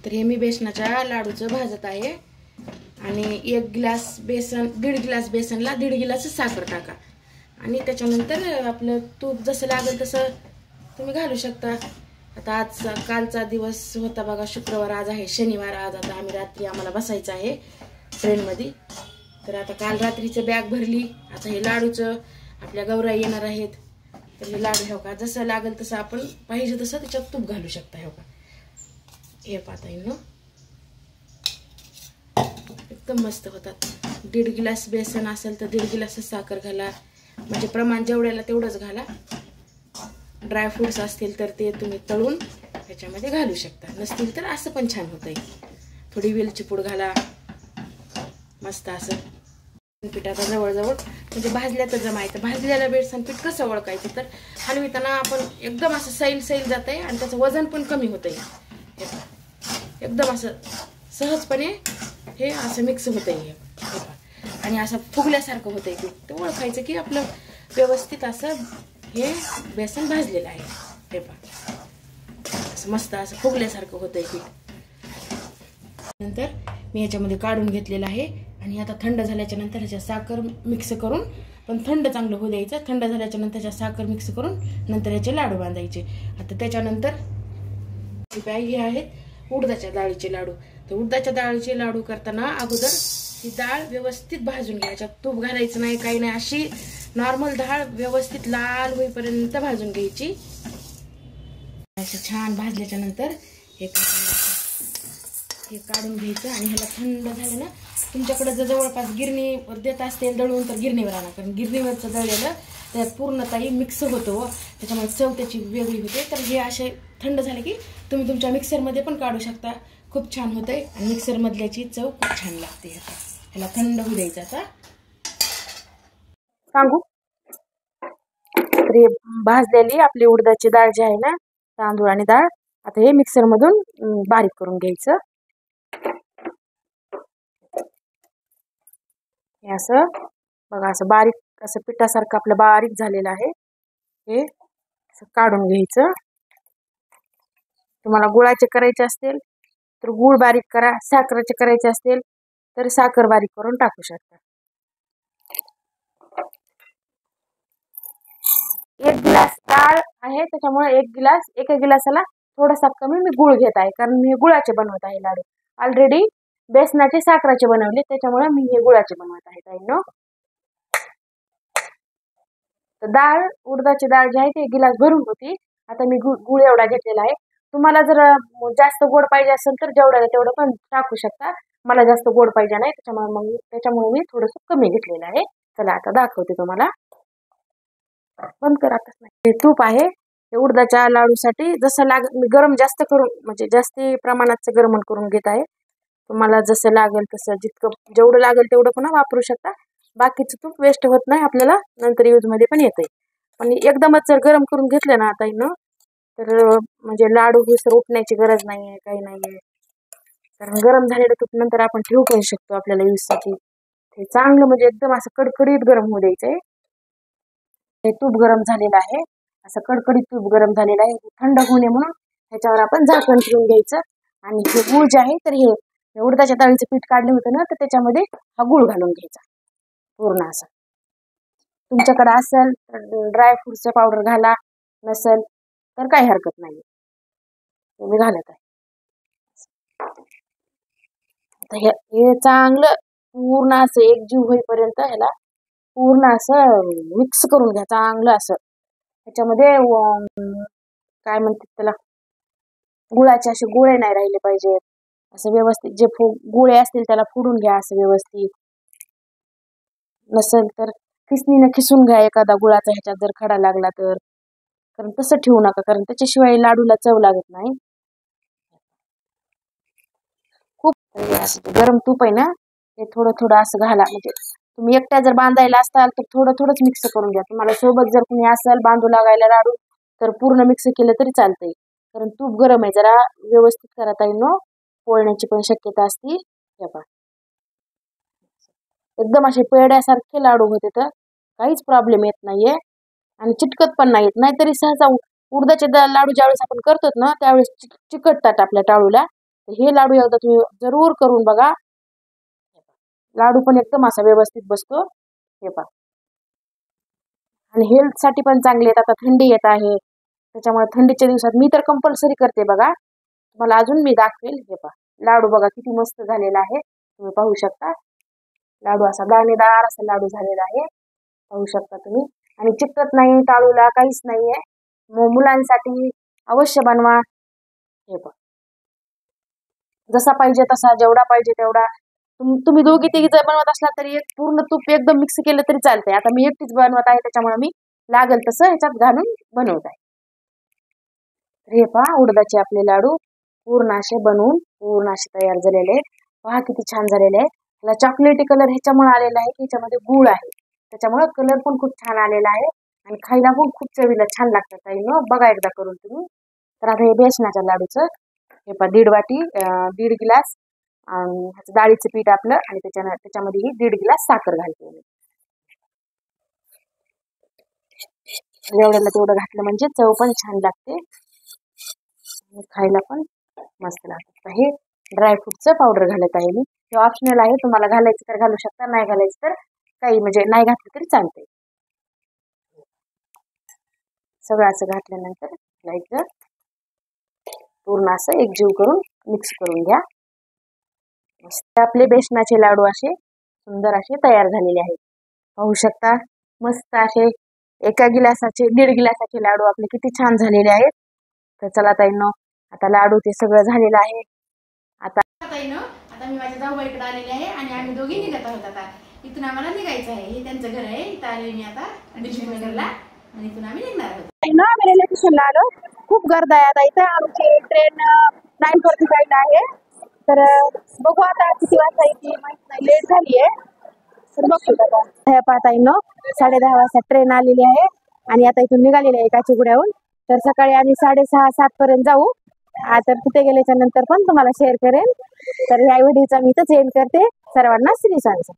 तर हे मी बेसनाच्या लाडूचं भाजत आहे आणि 1 ग्लास बेसन 1.5 ग्लास बेसनला 1.5 ग्लास साखर टाका आणि त्याच्यानंतर आपलं तूप जसं लागेल तसं तुम्ही घालू शकता। आता आज कालचा दिवस होता बघा शुक्रवार, आज आहे शनिवार। आज आता आम्ही रात्री आम्हाला बसायचं आहे ट्रेनमध्ये, तर आता काल रात्रीचं बॅग भरली। आता हे लाडूचं आपल्या गौराई येणार आहेत, तर हे लाडू हो का जसं लागेल तसं आपण पाहिजे तसं त्याच्यात तूप घालू शकता। हो का हे पाहता येईल ना, एकदम मस्त होतात। 1.5 ग्लास बेसन असेल तर 1.5 ग्लास साखर घाला, म्हणजे प्रमाण जेवढ्याला तेवढंच घाला। ड्रायफ्रूट्स असतील तर ते तुम्ही तळून त्याच्यामध्ये घालू शकता, नसतील तर असं पण छान होतंय। थोडी वेलची पूड घाला, मस्त असं पीठ आता जवळजवळ म्हणजे भाजल्याचं जमायचं। भाजलेलं बेसन पीठ कसं ओळखायचं, तर हलविताना आपण एकदम असं सैल जातंय आणि त्याचं वजन पण कमी होतंय। एकदम असं सहजपणे हे असं मिक्स होतंय आणि असं फुगल्यासारखं होतंय पीठ, ते ओळखायचं की आपलं व्यवस्थित असं हे बेसन भाजलेलं आहे। हे पहा असं मस्त असं फुगल्यासारखं होतंय पीठ। नंतर मी याच्यामध्ये काढून घेतलेलं आहे आणि आता थंड झाल्याच्या नंतर ह्याच्या साखर मिक्स करून, पण थंड चांगलं होऊ द्यायचं। थंड झाल्याच्या नंतर ह्याच्या साखर मिक्स करून नंतर याचे लाडू बांधायचे। आता त्याच्यानंतर हे आहेत उडदाच्या डाळीचे लाडू। तर उडदाच्या डाळीचे लाडू करताना अगोदर ही डाळ व्यवस्थित भाजून घ्यायची, तूप घालायचं नाही काही नाही, अशी नॉर्मल डाळ व्यवस्थित लाल होईपर्यंत भाजून घ्यायची। असं छान भाजल्याच्या नंतर हे काढून घ्यायचं आणि ह्याला थंड झालं ना, तुमच्याकडे जर जवळपास गिरणीवर देत असतील दळून तर गिरणीवर आणा, कारण गिरणीवरचं दळलेलं त्यात पूर्णतः मिक्स होतं, त्याच्यामुळे चव त्याची वेगळी होते। तर हे असे थंड झाले की तुम्ही तुमच्या मिक्सरमध्ये पण काढू शकता, खूप छान होतंय आणि मिक्सरमधल्याची चव खूप छान लागते। ह्याला थंड होऊ द्यायचं। आता सांगू तर हे भाजलेली आपली उडदाची डाळ जी आहे ना, तांदूळ आणि डाळ, आता हे मिक्सरमधून बारीक करून घ्यायचं। हे असं बघा, असं बारीक असं पिठासारखं आपलं बारीक झालेलं आहे, हे असं काढून घ्यायचं। तुम्हाला गुळाचे करायचे असतील तर गुळ बारीक करा, साखरेचे करायचे असतील तर साखर बारीक करून टाकू शकता। 1 ग्लास डाळ आहे त्याच्यामुळे 1 ग्लासाला थोडासा कमी मी गुळ घेत आहे, कारण मी गुळाचे बनवत आहे लाडू। ऑलरेडी बेसनाचे साखराचे बनवले, त्याच्यामुळे मी हे गुळाचे बनवत आहे ताईंनो। तर डाळ उडदाची डाळ जी आहे ती 1 ग्लास भरून होती, आता मी गुळ एवढा घेतलेला आहे। तुम्हाला जर जास्त गोड पाहिजे असेल तर जेवढ्याला तेवढं पण टाकू शकता, मला जास्त गोड पाहिजे नाही त्याच्यामुळे मी थोडंसं कमी घेतलेलं आहे। चला आता दाखवते तुम्हाला, बंद करा नाही। हे तूप आहे हे उडदाच्या लाडूसाठी जसं मी गरम जास्त करून म्हणजे जास्ती प्रमाणाचं गरम करून घेत आहे। तुम्हाला जसं लागेल तसं जेवढं लागेल तेवढं पुन्हा वापरू शकता, बाकीचं तूप वेस्ट होत नाही, आपल्याला नंतर यूजमध्ये पण येते। पण एकदमच जर गरम करून घेतलं ना आता तर म्हणजे लाडू हुसर उठण्याची गरज नाही आहे, काही नाही आहे, कारण गरम झालेलं तूप नंतर आपण ठेवू पण शकतो आपल्याला यूजसाठी। ते चांगलं म्हणजे एकदम असं कडकडीत गरम होऊ द्यायचंय। हे तूप गरम झालेलं आहे, असं कडकडीत तूप गरम झालेलं आहे, थंड होणे म्हणून ह्याच्यावर आपण झाकण ठेवून घ्यायचं। आणि हे गूळ जे आहे तर हे उडदाच्या डाळीचं पीठ काढलं होतं ना, तर त्याच्यामध्ये हा गूळ घालून घ्यायचा पूर्ण असा। तुमच्याकडे असेल तर ड्रायफ्रूटचं पावडर घाला, नसेल तर काही हरकत नाही, मी घालत आहे। आता हे चांगलं पूर्ण असं एकजीव होईपर्यंत ह्याला पूर्ण असं मिक्स करून घ्या चांगलं असं। त्याच्यामध्ये काय म्हणतात त्याला, गुळाचे असे गोळे नाही राहिले पाहिजे, असं व्यवस्थित जे गोळे असतील त्याला फोडून घ्या असं व्यवस्थित। नसेल तर खिसणीनं खिसून घ्या एखादा गुळाचा, ह्याच्यात जर खडा लागला तर, कारण तसं ठेवू नका, कारण त्याच्याशिवाय लाडूला चव लागत नाही। खूप गरम तूप आहे ना, हे थोडं थोडं असं घाला, म्हणजे तुम्ही एकट्या जर बांधायला असाल तर थोडं थोडंच मिक्स करून घ्या। तुम्हाला सोबत जर कुणी असेल बांधू लागायला लाडू तर पूर्ण मिक्स केलं तरी चालतंय, कारण तूप गरम आहे, जरा व्यवस्थित करा ताईंनो, पोळण्याची पण शक्यता असते। हे पहा एकदम असे पेड्यासारखे लाडू होते, तर काहीच प्रॉब्लेम येत नाहीये आणि चिटकत पण नाहीत। नाहीतरी सहसा उडदाचे लाडू ज्यावेळेस आपण करतो ना त्यावेळेस चिकटतात आपल्या टाळूला, हे लाडू एकदा तुम्ही जरूर करून बघा. लाडू पण एकदम असा व्यवस्थित बसतो. हे पहा. आणि हेल्थसाठी पण चांगले आहेत. आता थंडी येत आहे त्याच्यामुळे थंडीच्या दिवसात मी तर कंपल्सरी करते बघा. तुम्हाला अजून मी दाखवेल. हे पहा लाडू बघा किती मस्त झालेला आहे. तुम्ही पाहू शकता. लाडू असा दाणेदार असा लाडू झालेला आहे. पाहू शकता तुम्ही. आणि चिकटत नाही, टाळूला काहीच नाहीये. मुलांसाठी अवश्य बनवा. हे पहा जसा पाहिजे तसा, जेवढा पाहिजे तेवढा. तुम्ही दोघी तिघी जर बनवत असला तरी एक पूर्ण तूप एकदम मिक्स केलं तरी चालतंय. आता मी एकटीच बनवत आहे त्याच्यामुळे मी लागेल तसं ह्याच्यात घालून बनवत आहे. हे पहा उडदाचे आपले लाडू पूर्ण असे बनवून पूर्ण असे तयार झालेले आहेत. पहा किती छान झालेले आहे. त्याला चॉकलेटी कलर ह्याच्यामुळे आलेला आहे की ह्याच्यामध्ये गूळ आहे, त्याच्यामुळे कलर पण खूप छान आलेला आहे आणि खायला पण खूप चवीला छान लागतात. ताईंनो बघा एकदा करून तुम्ही. तर आता हे बेसनाच्या लाडूचं हे पहा 1.5 वाटी 1.5 गिलास ह्याचं डाळीचं पीठ आपलं आणि त्याच्यामध्ये 1.5 गिलास साखर घालते मी. एवढ्याला तेवढं घातलं म्हणजे चव पण छान लागते आणि खायला पण मस्त लागतं. हे ड्रायफ्रूटचं पावडर घालत आहे मी. हे ऑप्शनल आहे, तुम्हाला घालायचं तर घालू शकता, नाही घालायचं तर काही म्हणजे नाही घातलं तरी चालतंय. सगळं असं घातल्यानंतर घालायचं पूर्ण असं एकजीव करून मिक्स करून घ्या. मस्त आपले बेसनाचे लाडू असे सुंदर असे तयार झालेले आहेत. पाहू शकता मस्त असे 1 गिलासाचे 1.5 गिलासाचे लाडू आपले किती छान झालेले आहेत. तर चला ताईंनो आता लाडू ते सगळं झालेलं आहे. आता मी माझ्या जाऊबाईकडे आलेले आहे आणि आम्ही दोघी निघत आहोत. आता इथून आम्हाला निघायचं आहे. हे त्यांचं घर आहे. इथं आले मी आता नगरला आणि इथून आम्ही निघणार आहोत. आम्ही रेल्वे स्टेशनला आलो. खूप गर्दी आहे आता इथं. आमची ट्रेन 9:45 आहे. तर बघू आता किती वाजता येते माहित नाही, लेट झाली आहे. तर बघू आता. हे पाहता 10:30 वाजता ट्रेन आलेली आहे आणि आता इथून निघालेली आहे काचीगुड्याहून. तर सकाळी आम्ही 6:30-7 पर्यंत जाऊ. तर तिथे गेल्याच्या नंतर पण तुम्हाला शेअर करेन. तर ह्या व्हिडिओचा मी इथंच एंड करते. सर्वांना श्री स्वामी.